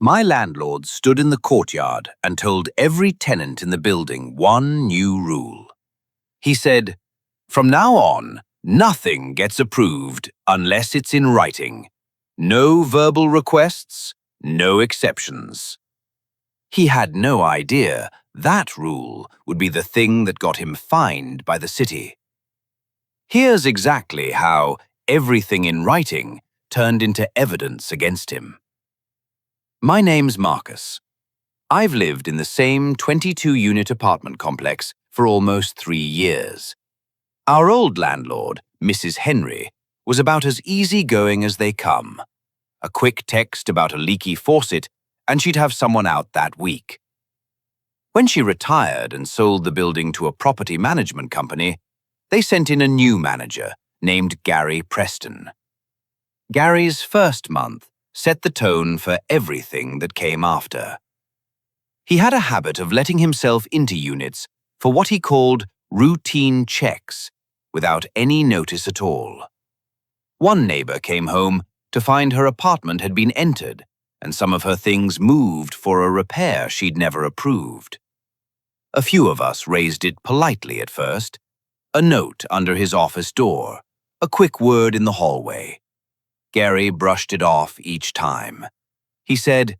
My landlord stood in the courtyard and told every tenant in the building one new rule. He said, "From now on, nothing gets approved unless it's in writing. No verbal requests, no exceptions." He had no idea that rule would be the thing that got him fined by the city. Here's exactly how everything in writing turned into evidence against him. My name's Marcus. I've lived in the same 22-unit apartment complex for almost 3 years. Our old landlord, Mrs. Henry, was about as easygoing as they come. A quick text about a leaky faucet, and she'd have someone out that week. When she retired and sold the building to a property management company, they sent in a new manager named Gary Preston. Gary's first month set the tone for everything that came after. He had a habit of letting himself into units for what he called routine checks, without any notice at all. One neighbor came home to find her apartment had been entered and some of her things moved for a repair she'd never approved. A few of us raised it politely at first, a note under his office door, a quick word in the hallway. Gary brushed it off each time. He said,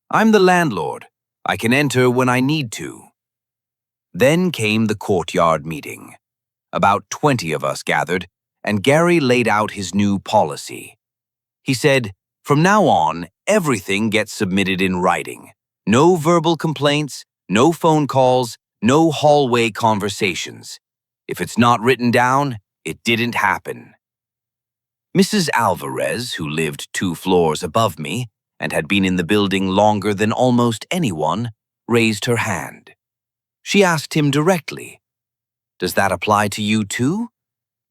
"I'm the landlord. I can enter when I need to." Then came the courtyard meeting. About 20 of us gathered, and Gary laid out his new policy. He said, "From now on, everything gets submitted in writing. No verbal complaints, no phone calls, no hallway conversations. If it's not written down, it didn't happen." Mrs. Alvarez, who lived 2 floors above me and had been in the building longer than almost anyone, raised her hand. She asked him directly, "Does that apply to you too?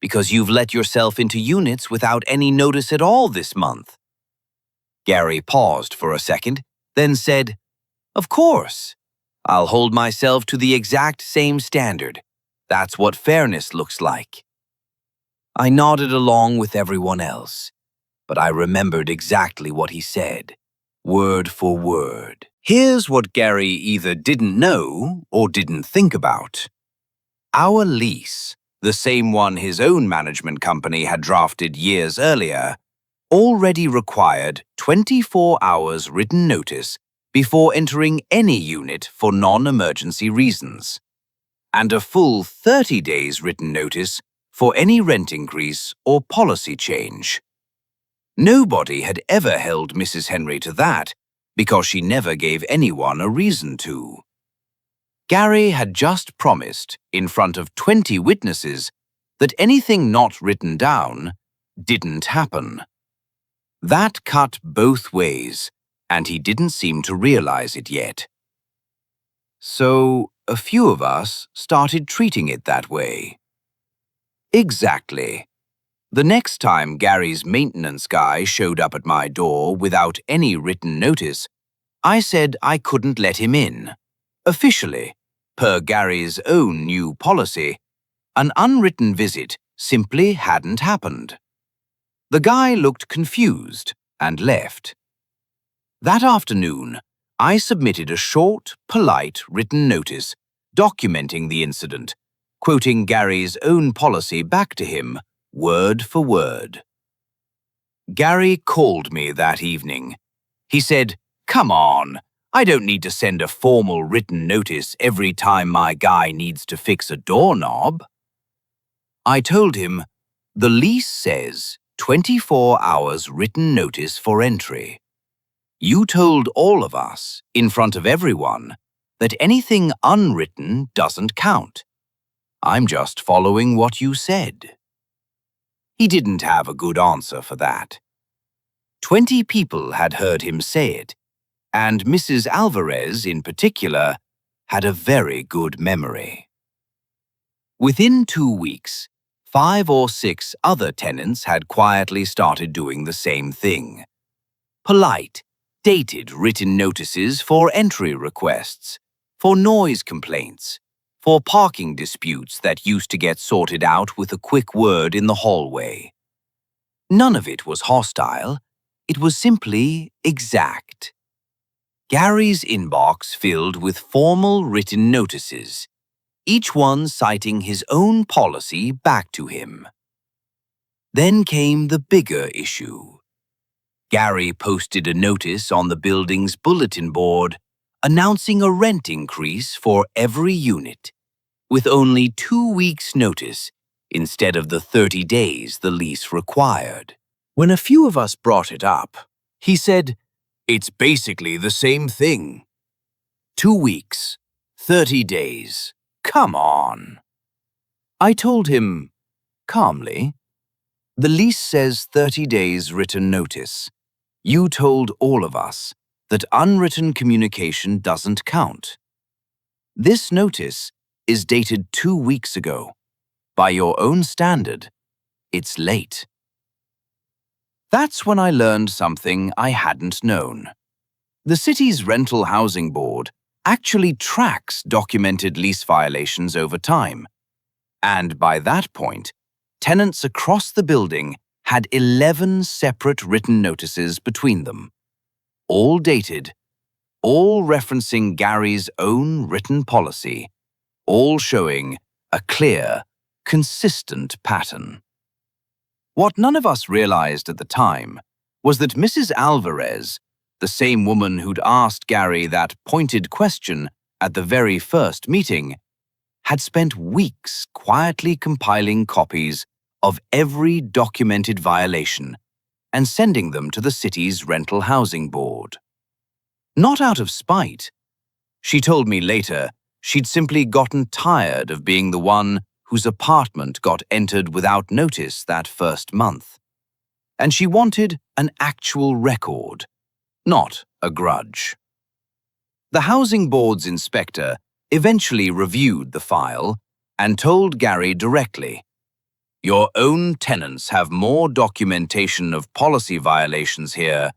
Because you've let yourself into units without any notice at all this month." Gary paused for a second, then said, "Of course. I'll hold myself to the exact same standard. That's what fairness looks like." I nodded along with everyone else, but I remembered exactly what he said, word for word. Here's what Gary either didn't know or didn't think about. Our lease, the same one his own management company had drafted years earlier, already required 24 hours written notice before entering any unit for non-emergency reasons, and a full 30 days written notice for any rent increase or policy change. Nobody had ever held Mrs. Henry to that because she never gave anyone a reason to. Gary had just promised, in front of 20 witnesses, that anything not written down didn't happen. That cut both ways, and he didn't seem to realize it yet. So, a few of us started treating it that way. Exactly. The next time Gary's maintenance guy showed up at my door without any written notice, I said I couldn't let him in. Officially, per Gary's own new policy, an unwritten visit simply hadn't happened. The guy looked confused and left. That afternoon, I submitted a short, polite written notice documenting the incident, quoting Gary's own policy back to him, word for word. Gary called me that evening. He said, "Come on, I don't need to send a formal written notice every time my guy needs to fix a doorknob." I told him, "The lease says 24 hours written notice for entry. You told all of us, in front of everyone, that anything unwritten doesn't count. I'm just following what you said." He didn't have a good answer for that. 20 people had heard him say it, and Mrs. Alvarez, in particular, had a very good memory. Within 2 weeks, 5 or 6 other tenants had quietly started doing the same thing. Polite, dated written notices for entry requests, for noise complaints, for parking disputes that used to get sorted out with a quick word in the hallway. None of it was hostile. It was simply exact. Gary's inbox filled with formal written notices, each one citing his own policy back to him. Then came the bigger issue. Gary posted a notice on the building's bulletin board announcing a rent increase for every unit, with only 2 weeks' notice instead of the 30 days the lease required. When a few of us brought it up, he said, "It's basically the same thing. 2 weeks, 30 days, come on." I told him, calmly, "The lease says 30 days written notice. You told all of us that unwritten communication doesn't count. This notice is dated 2 weeks ago. By your own standard, it's late." That's when I learned something I hadn't known. The city's rental housing board actually tracks documented lease violations over time. And by that point, tenants across the building had 11 separate written notices between them, all dated, all referencing Gary's own written policy, all showing a clear, consistent pattern. What none of us realized at the time was that Mrs. Alvarez, the same woman who'd asked Gary that pointed question at the very first meeting, had spent weeks quietly compiling copies of every documented violation and sending them to the city's rental housing board. Not out of spite. She told me later she'd simply gotten tired of being the one whose apartment got entered without notice that first month. And she wanted an actual record, not a grudge. The housing board's inspector eventually reviewed the file and told Gary directly, "Your own tenants have more documentation of policy violations here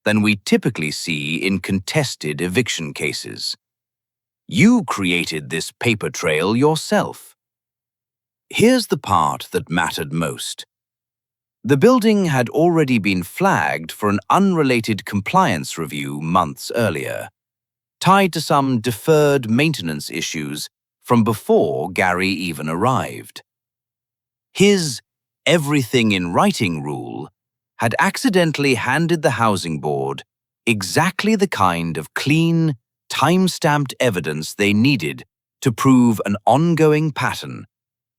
than we typically see in contested eviction cases. You created this paper trail yourself." Here's the part that mattered most. The building had already been flagged for an unrelated compliance review months earlier, tied to some deferred maintenance issues from before Gary even arrived. His everything in writing rule had accidentally handed the housing board exactly the kind of clean, time-stamped evidence they needed to prove an ongoing pattern,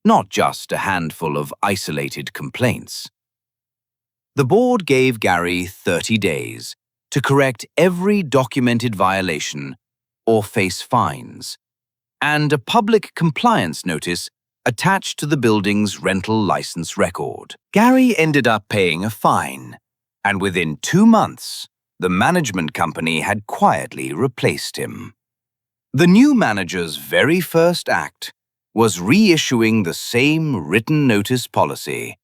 not just a handful of isolated complaints. The board gave Gary 30 days to correct every documented violation or face fines, and a public compliance notice attached to the building's rental license record. Gary ended up paying a fine, and within 2 months, the management company had quietly replaced him. The new manager's very first act was reissuing the same written notice policy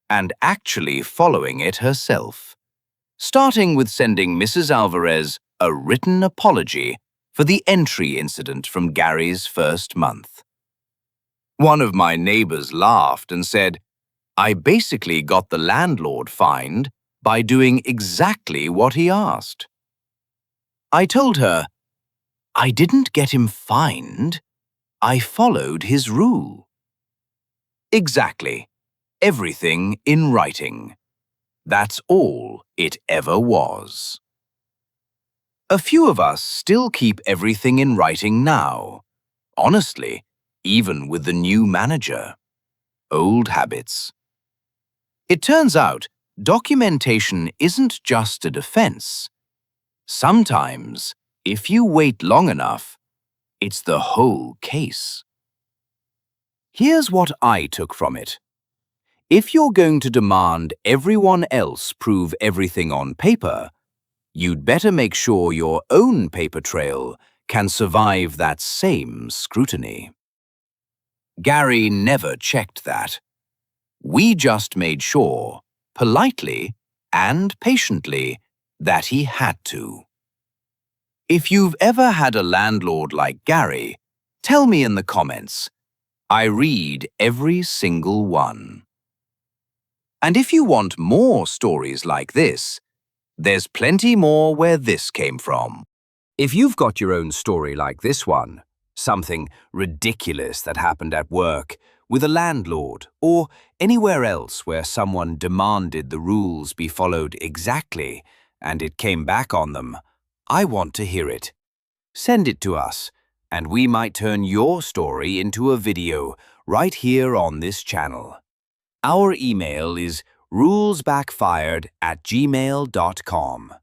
and actually following it herself, starting with sending Mrs. Alvarez a written apology for the entry incident from Gary's first month. One of my neighbors laughed and said, "I basically got the landlord fined by doing exactly what he asked." I told her, "I didn't get him fined. I followed his rule." Exactly. Everything in writing. That's all it ever was. A few of us still keep everything in writing now. Honestly, even with the new manager. Old habits. It turns out, documentation isn't just a defense. Sometimes, if you wait long enough, it's the whole case. Here's what I took from it. If you're going to demand everyone else prove everything on paper, you'd better make sure your own paper trail can survive that same scrutiny. Gary never checked that. We just made sure, politely and patiently, that he had to. If you've ever had a landlord like Gary, tell me in the comments. I read every single one. And if you want more stories like this, there's plenty more where this came from. If you've got your own story like this one, something ridiculous that happened at work, with a landlord, or anywhere else where someone demanded the rules be followed exactly and it came back on them, I want to hear it. Send it to us, and we might turn your story into a video right here on this channel. Our email is rulesbackfired@gmail.com.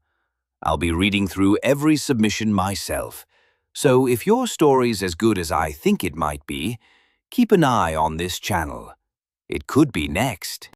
I'll be reading through every submission myself, so if your story's as good as I think it might be, keep an eye on this channel. It could be next.